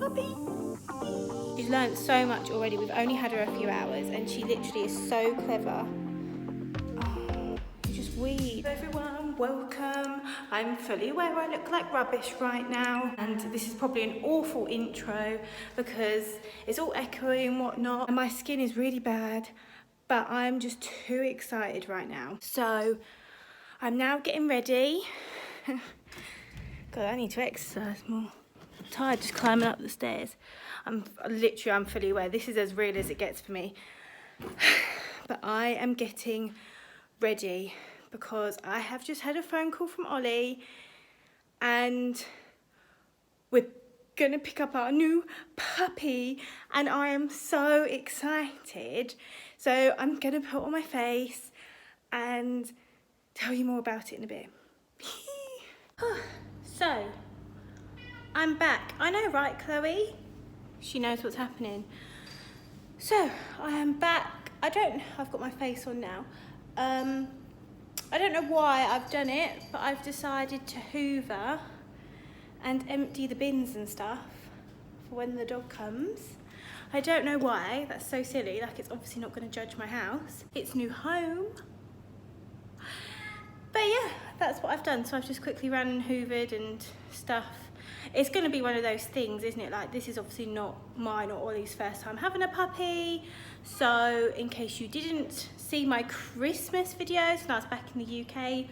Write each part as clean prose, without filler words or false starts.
puppy. She's learnt so much already. We've only had her a few hours and she literally is so clever. Oh, you just weed. Everyone, welcome. I'm fully aware I look like rubbish right now, and this is probably an awful intro because it's all echoey and whatnot, and my skin is really bad, but I'm just too excited right now. So I'm now getting ready. God, I need to exercise more. I'm tired just climbing up the stairs. I'm fully aware this is as real as it gets for me. But I am getting ready because I have just had a phone call from Ollie and we're gonna pick up our new puppy and I am so excited. So I'm gonna put on my face and tell you more about it in a bit. So, I'm back. I know, right, Kloe? She knows what's happening. So, I am back. I've got my face on now. I don't know why I've done it, but I've decided to hoover and empty the bins and stuff for when the dog comes. I don't know why, that's so silly, like it's obviously not going to judge my house. It's new home. But yeah, that's what I've done. So I've just quickly ran and hoovered and stuff. It's going to be one of those things, isn't it? Like, this is obviously not mine or Ollie's first time having a puppy. So in case you didn't see my Christmas videos when I was back in the UK,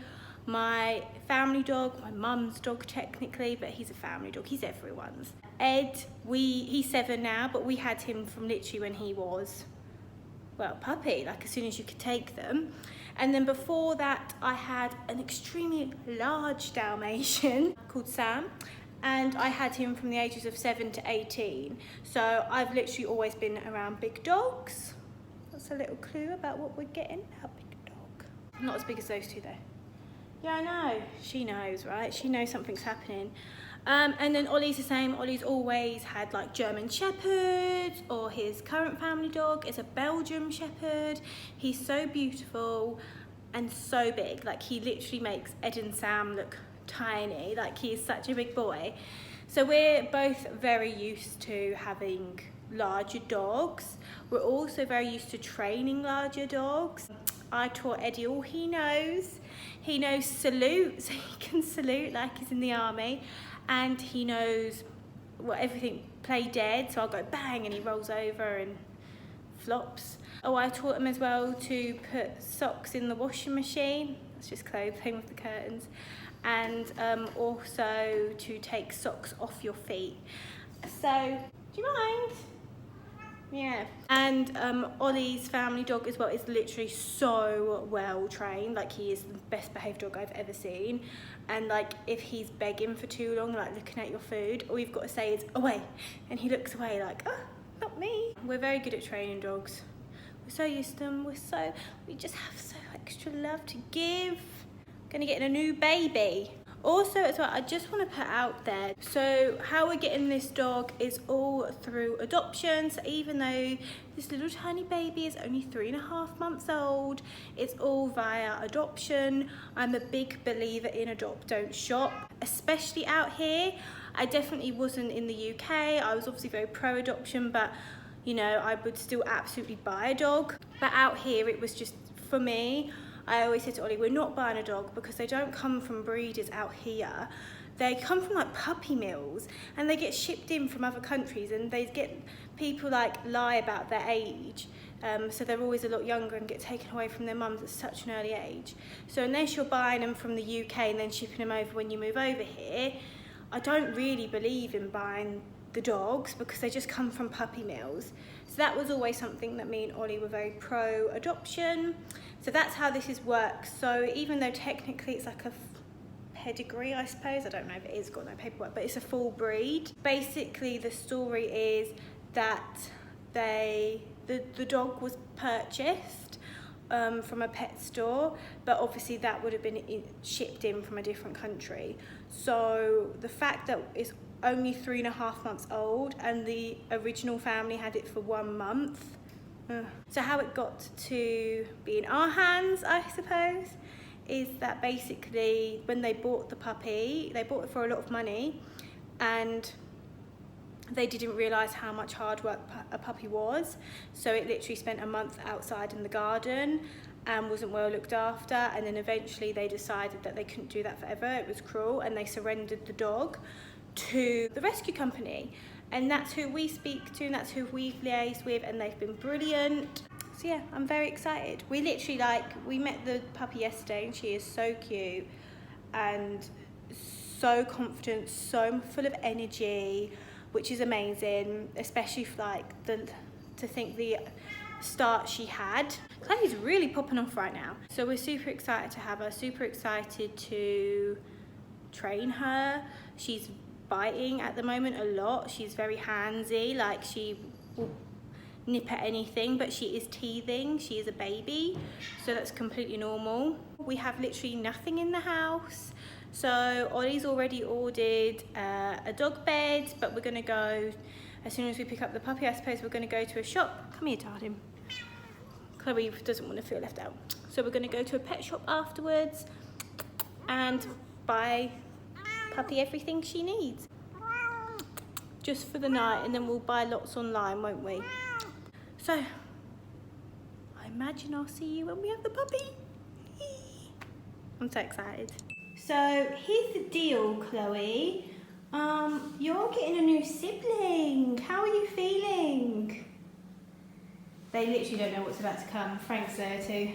my family dog, my mum's dog technically, but he's a family dog, he's everyone's. Ed, he's 7 now, but we had him from literally when he was, well, puppy, like as soon as you could take them. And then before that, I had an extremely large Dalmatian called Sam, and I had him from the ages of 7 to 18. So I've literally always been around big dogs. That's a little clue about what we're getting, a big dog. Not as big as those two though. Yeah, I know. She knows, right? She knows something's happening. And then Ollie's the same. Ollie's always had like German Shepherds, or his current family dog is a Belgian Shepherd. He's so beautiful and so big. Like, he literally makes Ed and Sam look tiny. Like, he is such a big boy. So we're both very used to having larger dogs. We're also very used to training larger dogs. I taught Eddie all he knows. He knows salute, so he can salute like he's in the army. And he knows everything, play dead, so I'll go bang and he rolls over and flops. Oh, I taught him as well to put socks in the washing machine. That's just Kloe playing with the curtains. And also to take socks off your feet. So, do you mind? Yeah. And Ollie's family dog as well is literally so well trained. Like, he is the best behaved dog I've ever seen. And like, if he's begging for too long, like looking at your food, all you've got to say is away, and he looks away like, oh, not me. We're very good at training dogs. We're so used to them. We just have so extra love to give. Gonna get a new baby. Also as well, I just want to put out there, so how we're getting this dog is all through adoption. So even though this little tiny baby is only 3.5 months old, it's all via adoption. I'm a big believer in adopt, don't shop, especially out here. I definitely wasn't in the UK. I was obviously very pro adoption, but you know, I would still absolutely buy a dog. But out here, it was just, for me, I always said to Ollie, we're not buying a dog because they don't come from breeders out here. They come from like puppy mills, and they get shipped in from other countries, and they get people like lie about their age. So they're always a lot younger and get taken away from their mums at such an early age. So unless you're buying them from the UK and then shipping them over when you move over here, I don't really believe in buying the dogs because they just come from puppy mills. So that was always something that me and Ollie were very pro adoption. So that's how this is works. So even though technically it's like a pedigree, I suppose, I don't know if it is, got no paperwork, but it's a full breed. Basically the story is that the dog was purchased from a pet store, but obviously that would have been shipped in from a different country. So the fact that it's only 3.5 months old and the original family had it for 1 month. So how it got to be in our hands, I suppose, is that basically when they bought the puppy, they bought it for a lot of money, and they didn't realise how much hard work a puppy was. So it literally spent a month outside in the garden and wasn't well looked after, and then eventually they decided that they couldn't do that forever. It was cruel, and they surrendered the dog to the rescue company, and that's who we speak to, and that's who we've liaised with, and they've been brilliant. So yeah, I'm very excited. We literally, we met the puppy yesterday, and she is so cute and so confident, so full of energy, which is amazing, especially for to think the start she had. Kloe's really popping off right now. So we're super excited to have her, super excited to train her. She's biting at the moment a lot. She's very handsy, she will nip at anything, but she is teething. She is a baby, so that's completely normal. We have literally nothing in the house. So Ollie's already ordered a dog bed, but we're gonna go, as soon as we pick up the puppy, I suppose we're gonna go to a shop. Come here, darling. Kloe doesn't want to feel left out. So we're gonna go to a pet shop afterwards and buy puppy everything she needs. Just for the night, and then we'll buy lots online, won't we? So, I imagine I'll see you when we have the puppy. I'm so excited. So here's the deal, Kloe. You're getting a new sibling. How are you feeling? They literally don't know what's about to come. Frank's there too.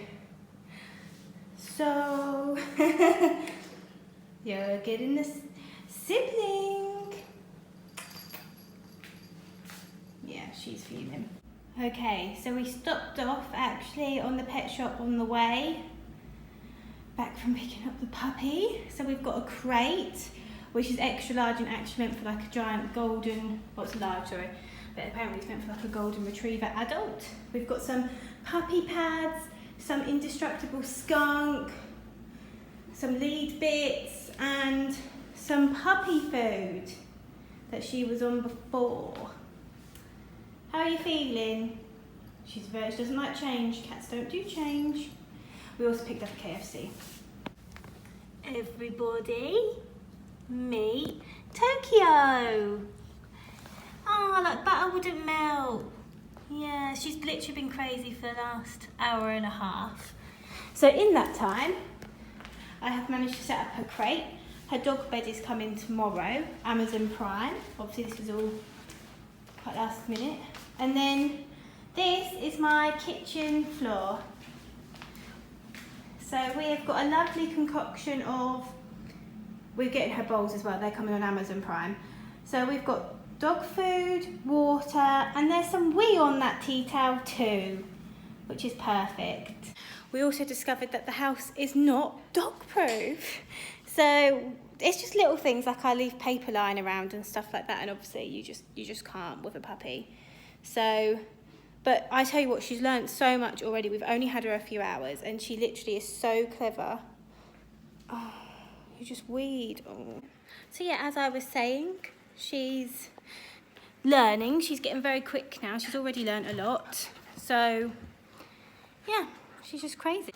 So, you're getting this sibling. Yeah, she's feeling. Okay, so we stopped off actually on the pet shop on the way back from picking up the puppy. So we've got a crate, which is extra large and actually meant for a giant golden, well, it's large, sorry, but apparently it's meant for a golden retriever adult. We've got some puppy pads, some indestructible skunk, some lead bits, and some puppy food that she was on before. How are you feeling? She doesn't like change. Cats don't do change. We also picked up a KFC. Everybody, meet Tokyo. Oh, butter wouldn't melt. Yeah, she's literally been crazy for the last hour and a half. So in that time, I have managed to set up her crate. Her dog bed is coming tomorrow, Amazon Prime. Obviously this is all quite last minute. And then this is my kitchen floor. So we have got a lovely concoction of, we're getting her bowls as well, they're coming on Amazon Prime. So we've got dog food, water, and there's some wee on that tea towel too, which is perfect. We also discovered that the house is not dog proof. So it's just little things, I leave paper lying around and stuff like that, and obviously you just can't with a puppy. So, but I tell you what, she's learnt so much already. We've only had her a few hours, and she literally is so clever. Oh, you just weed. Oh. So yeah, as I was saying, she's learning. She's getting very quick now. She's already learnt a lot. So yeah, she's just crazy.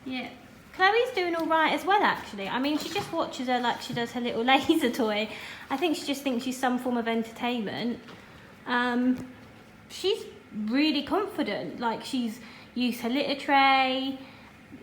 Yeah. Kloe's doing all right as well, actually. I mean, she just watches her like she does her little laser toy. I think she just thinks she's some form of entertainment. She's really confident. She's used her litter tray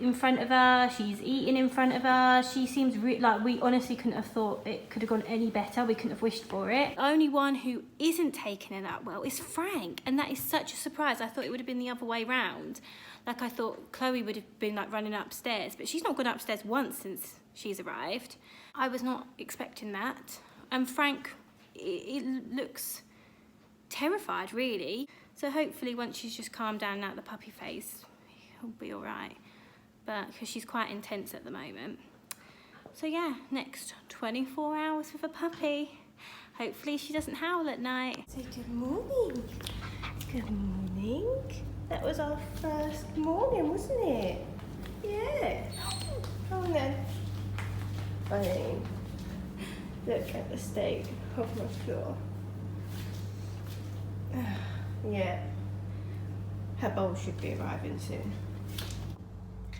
in front of her. She's eating in front of her. She seems we honestly couldn't have thought it could have gone any better. We couldn't have wished for it. The only one who isn't taking it that well is Frank, and that is such a surprise. I thought it would have been the other way round. I thought Kloe would have been running upstairs, but she's not gone upstairs once since she's arrived. I was not expecting that. And Frank, it looks terrified, really. So hopefully once she's just calmed down out of the puppy phase, he'll be all right. But because she's quite intense at the moment. So yeah, next 24 hours with a puppy. Hopefully she doesn't howl at night. Say good morning. Good morning. That was our first morning, wasn't it? Yeah. Come on then. Funny. Look at the state of my floor. Yeah. Her bowl should be arriving soon.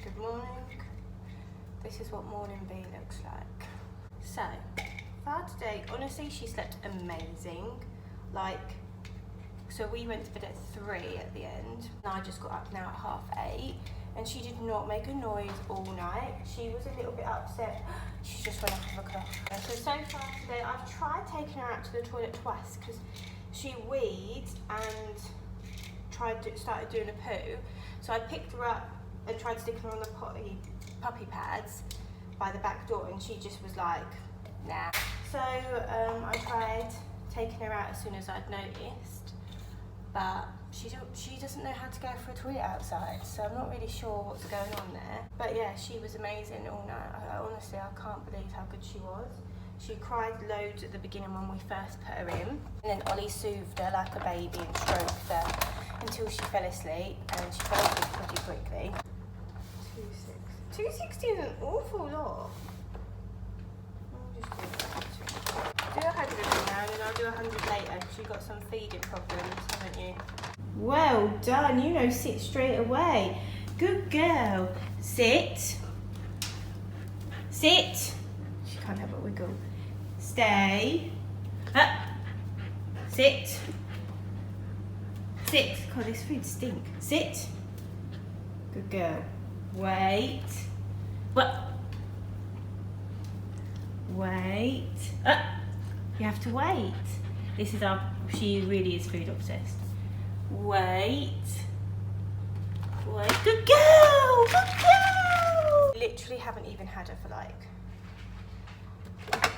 Good morning. This is what morning B looks like. So, for today, honestly, she slept amazing. like, so we went to bed at 3 at the end, and I just got up now at 8:30, and she did not make a noise all night. She was a little bit upset. She just went off with a cough. So far today, I've tried taking her out to the toilet twice because she weed and started doing a poo. So I picked her up and tried sticking her on the puppy pads by the back door, and she just was like, nah. So I tried taking her out as soon as I'd noticed, but she doesn't know how to go for a toilet outside, so I'm not really sure what's going on there. But yeah, she was amazing all night. Honestly, I can't believe how good she was. She cried loads at the beginning when we first put her in, and then Ollie soothed her like a baby and stroked her until she fell asleep, and she fell asleep pretty quickly. 260 is an awful lot. I'll just do 100 now, and then I'll do 100 later because you've got some feeding problems, haven't you? Well done, you know, sit straight away. Good girl. Sit. Sit. She can't help but wiggle. Stay. Up. Sit. Sit. God, this food stinks. Sit. Good girl. Wait. What? Wait. Up. You have to wait. This is she really is food obsessed. Wait. Wait. Good girl. Good girl. Literally haven't even had her for like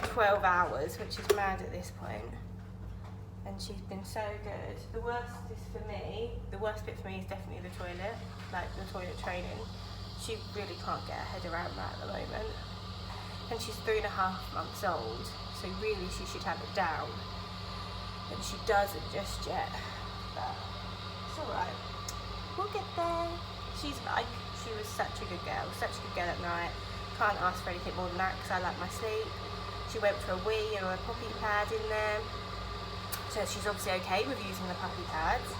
12 hours, which is mad at this point. And she's been so good. The worst bit for me is definitely the toilet, like the toilet training. She really can't get her head around that at the moment. And she's 3.5 months old, so really she should have it down. And she doesn't just yet, but it's alright. We'll get there. She was such a good girl at night. Can't ask for anything more than that because I like my sleep. She went for a wee and a puppy pad in there. So she's obviously okay with using the puppy pads.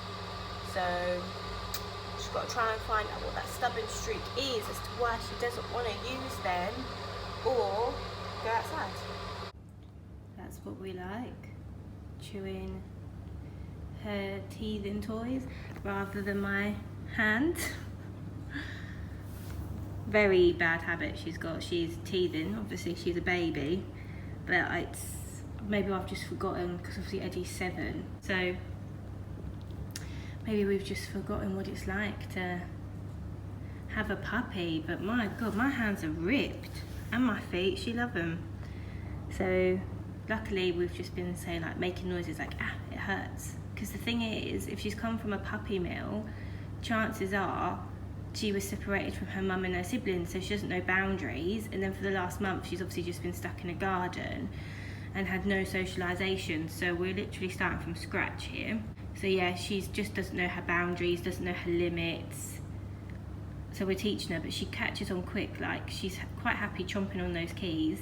So she's got to try and find out what that stubborn streak is as to why she doesn't want to use them or go outside. That's what we like. Chewing her teething toys rather than my hand. Very bad habit she's got. She's teething, obviously she's a baby, but maybe I've just forgotten because obviously Eddie's 7, so maybe we've just forgotten what it's like to have a puppy. But my God, my hands are ripped, and my feet, she loves them. So luckily we've just been saying, like, making noises like, ah, it hurts. Because the thing is, if she's come from a puppy mill, chances are she was separated from her mum and her siblings, so she doesn't know boundaries. And then for the last month, she's obviously just been stuck in a garden and had no socialisation. So we're literally starting from scratch here. So yeah, she just doesn't know her boundaries, doesn't know her limits. So we're teaching her, but she catches on quick. Like, she's quite happy chomping on those keys,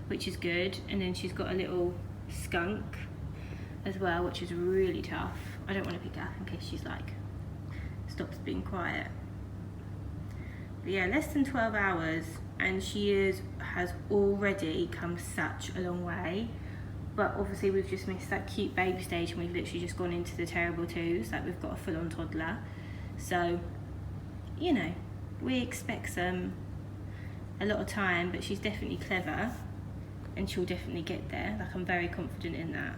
which is good. And then she's got a little skunk as well, which is really tough. I don't want to pick it up in case she's like, stops being quiet. But yeah, less than 12 hours, and she has already come such a long way. But obviously we've just missed that cute baby stage, and we've literally just gone into the terrible twos. Like, we've got a full-on toddler. So, you know, we expect a lot of time, but she's definitely clever, and she'll definitely get there. Like, I'm very confident in that.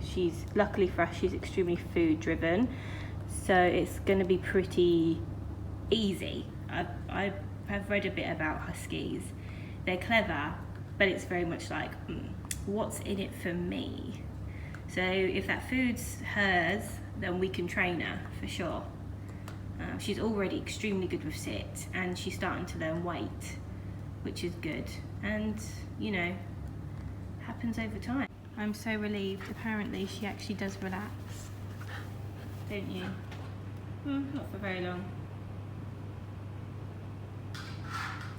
She's, luckily for us, she's extremely food driven, so it's going to be pretty easy. I've read a bit about Huskies. They're clever, but it's very much like, what's in it for me? So if that food's hers, then we can train her for sure. She's already extremely good with sit, and she's starting to learn wait, which is good, and you know, happens over time. I'm so relieved. Apparently she actually does relax, don't you? Not for very long.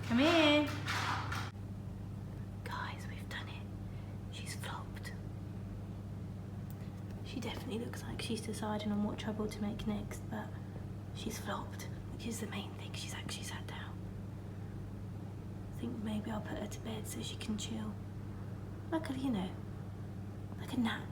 Come here. Guys, we've done it. She's flopped. She definitely looks like she's deciding on what trouble to make next, but she's flopped, which is the main thing. She's actually sat down. I think maybe I'll put her to bed so she can chill. Like a, you know, like a nap.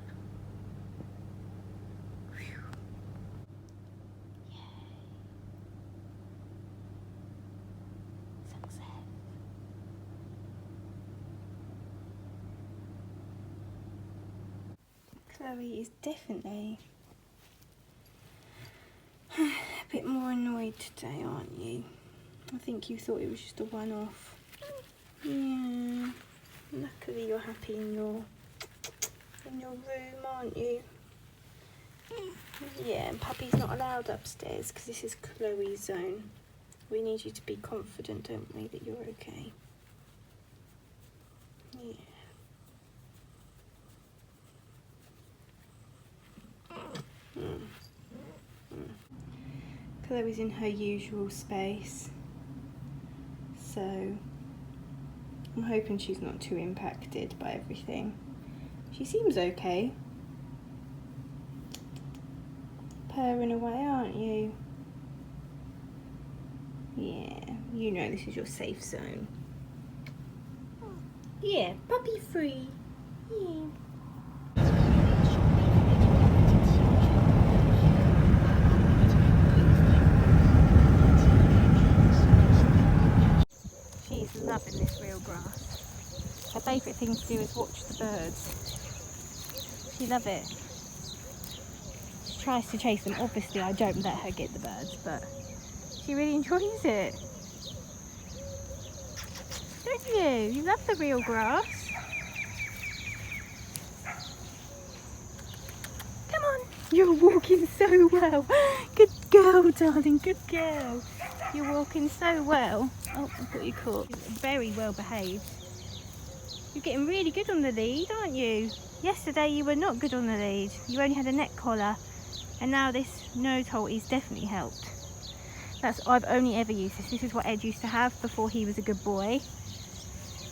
Kloe is definitely a bit more annoyed today, aren't you? I think you thought it was just a one-off. Yeah, luckily you're happy in your room, aren't you? Yeah, and puppy's not allowed upstairs because this is Kloe's zone. We need you to be confident, don't we, that you're okay? Yeah. Kloe's in her usual space, so I'm hoping she's not too impacted by everything. She seems okay. Purring away, aren't you? Yeah, you know this is your safe zone. Yeah, puppy free. Yeah. She's loving this real grass. Her favourite thing to do is watch the birds. She loves it. She tries to chase them. Obviously I don't let her get the birds, but she really enjoys it. Don't you? You love the real grass. Come on. You're walking so well. Good girl, darling. Good girl. You're walking so well. Oh, I've got you caught. Very well behaved. You're getting really good on the lead, aren't you? Yesterday you were not good on the lead. You only had a neck collar. And now this nose halter's definitely helped. I've only ever used this. This is what Ed used to have before he was a good boy.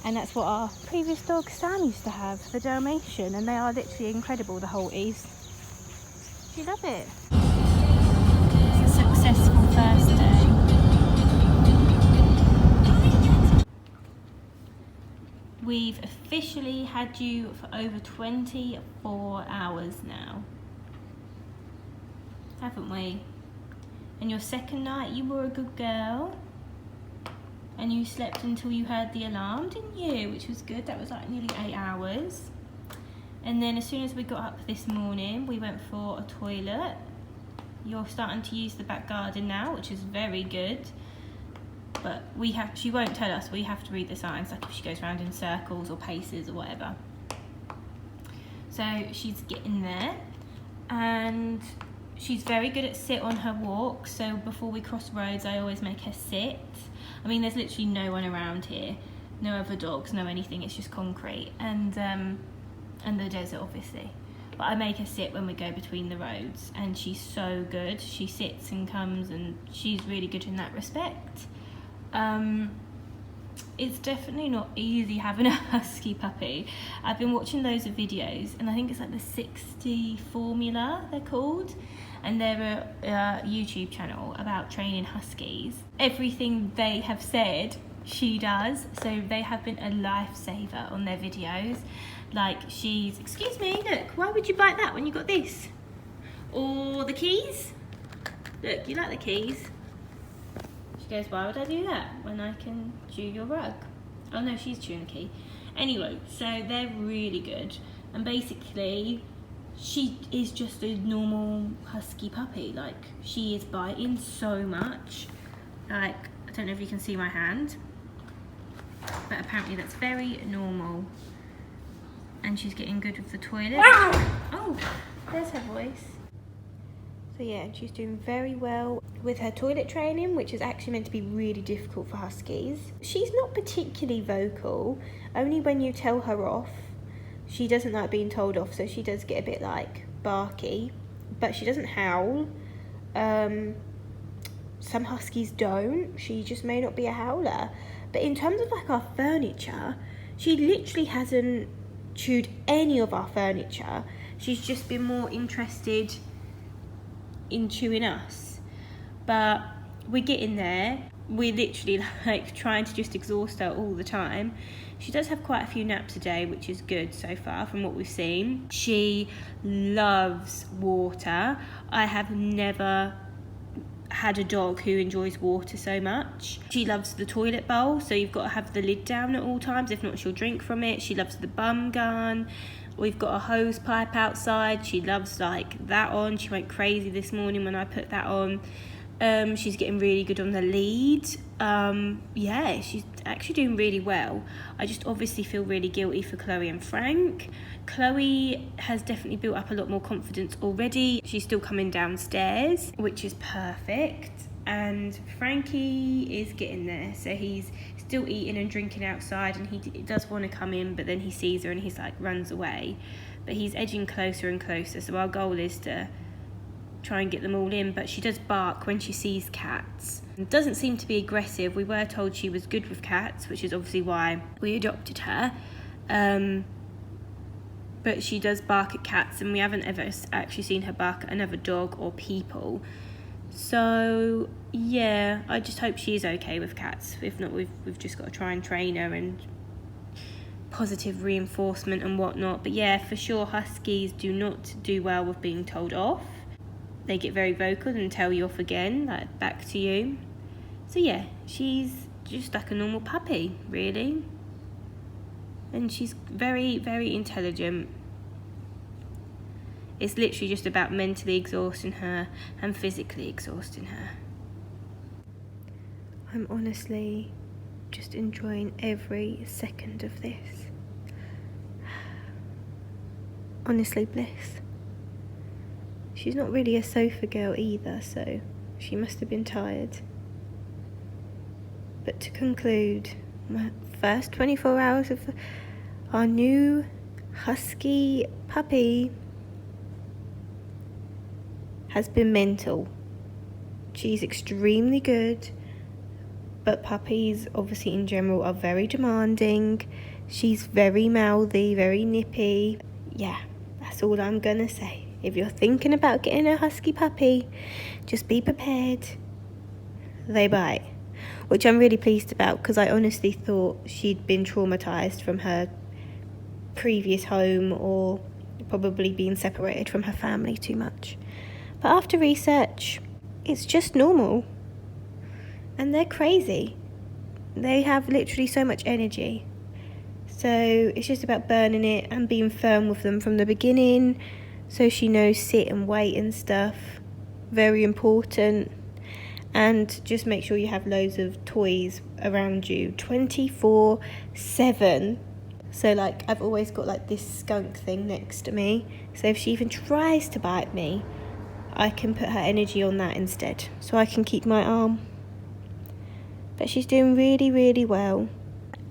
And that's what our previous dog Sam used to have, the Dalmatian. And they are literally incredible, the halties. Do you love it? It's a successful first day. We've officially had you for over 24 hours now, haven't we? And your second night you were a good girl and you slept until you heard the alarm, didn't you? Which was good. That was like nearly 8 hours. And then as soon as we got up this morning we went for a toilet. You're starting to use the back garden now, which is very good. But she won't tell us, we have to read the signs, like if she goes around in circles or paces or whatever. So she's getting there, and she's very good at sit on her walk. So before we cross roads I always make her sit. I mean, there's literally no one around here, no other dogs, no anything, it's just concrete and the desert obviously. But I make her sit when we go between the roads, and she's so good. She sits and comes, and she's really good in that respect. It's definitely not easy having a husky puppy. I've been watching loads of videos, and I think it's like the 60 formula they're called, and they're a YouTube channel about training huskies. Everything they have said she does, so they have been a lifesaver on their videos. Like excuse me, look, why would you bite that when you got this? Or the keys? Look, you like the keys? She goes, why would I do that when I can chew your rug? Oh no, she's chewing the key. Anyway, so they're really good. And basically, she is just a normal husky puppy. Like, she is biting so much. Like, I don't know if you can see my hand, but apparently that's very normal. And she's getting good with the toilet. Oh, there's her voice. So yeah, she's doing very well with her toilet training, which is actually meant to be really difficult for huskies. She's not particularly vocal, only when you tell her off. She doesn't like being told off, so she does get a bit like barky, but she doesn't howl. Some huskies don't. She just may not be a howler. But in terms of like our furniture, she literally hasn't chewed any of our furniture. She's just been more interested in chewing us, but we're getting there. We're literally like trying to just exhaust her all the time. She does have quite a few naps a day, which is good so far from what we've seen. She loves water. I have never had a dog who enjoys water so much. She loves the toilet bowl, so you've got to have the lid down at all times, if not she'll drink from it. She loves the bum gun. We've got a hose pipe outside. She loves like that on. She went crazy this morning when I put that on. She's getting really good on the lead. Yeah, she's actually doing really well. I just obviously feel really guilty for Kloe and Frank. Kloe has definitely built up a lot more confidence already. She's still coming downstairs, which is perfect. And Frankie is getting there, so he's still eating and drinking outside, and he does want to come in, but then he sees her and he's like runs away. But he's edging closer and closer, so our goal is to try and get them all in. But she does bark when she sees cats. It doesn't seem to be aggressive. We were told she was good with cats, which is obviously why we adopted her. But she does bark at cats, and we haven't ever actually seen her bark at another dog or people. So yeah, I just hope she's okay with cats. If not, we've just got to try and train her and positive reinforcement and whatnot. But yeah, for sure, Huskies do not do well with being told off. They get very vocal and tell you off again, like back to you. So yeah, she's just like a normal puppy, really. And she's very, very intelligent. It's literally just about mentally exhausting her and physically exhausting her. I'm honestly just enjoying every second of this. Honestly, bliss. She's not really a sofa girl either, so she must have been tired. But to conclude, my first 24 hours of our new Husky puppy has been mental. She's extremely good, but puppies obviously in general are very demanding. She's very mouthy, very nippy. Yeah, that's all I'm gonna say. If you're thinking about getting a Husky puppy, just be prepared. They bite, which I'm really pleased about, because I honestly thought she'd been traumatised from her previous home, or probably being separated from her family too much. But after research, it's just normal. And they're crazy. They have literally so much energy. So it's just about burning it and being firm with them from the beginning, so she knows sit and wait and stuff. Very important. And just make sure you have loads of toys around you 24/7. So like, I've always got like this skunk thing next to me, so if she even tries to bite me, I can put her energy on that instead, so I can keep my arm. But she's doing really, really well,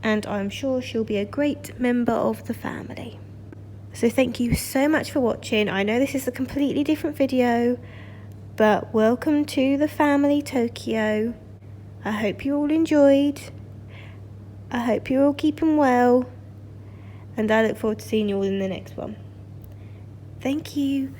and I'm sure she'll be a great member of the family. So thank you so much for watching. I know this is a completely different video, but welcome to the family, Tokyo. I hope you all enjoyed. I hope you're all keeping well, and I look forward to seeing you all in the next one. Thank you.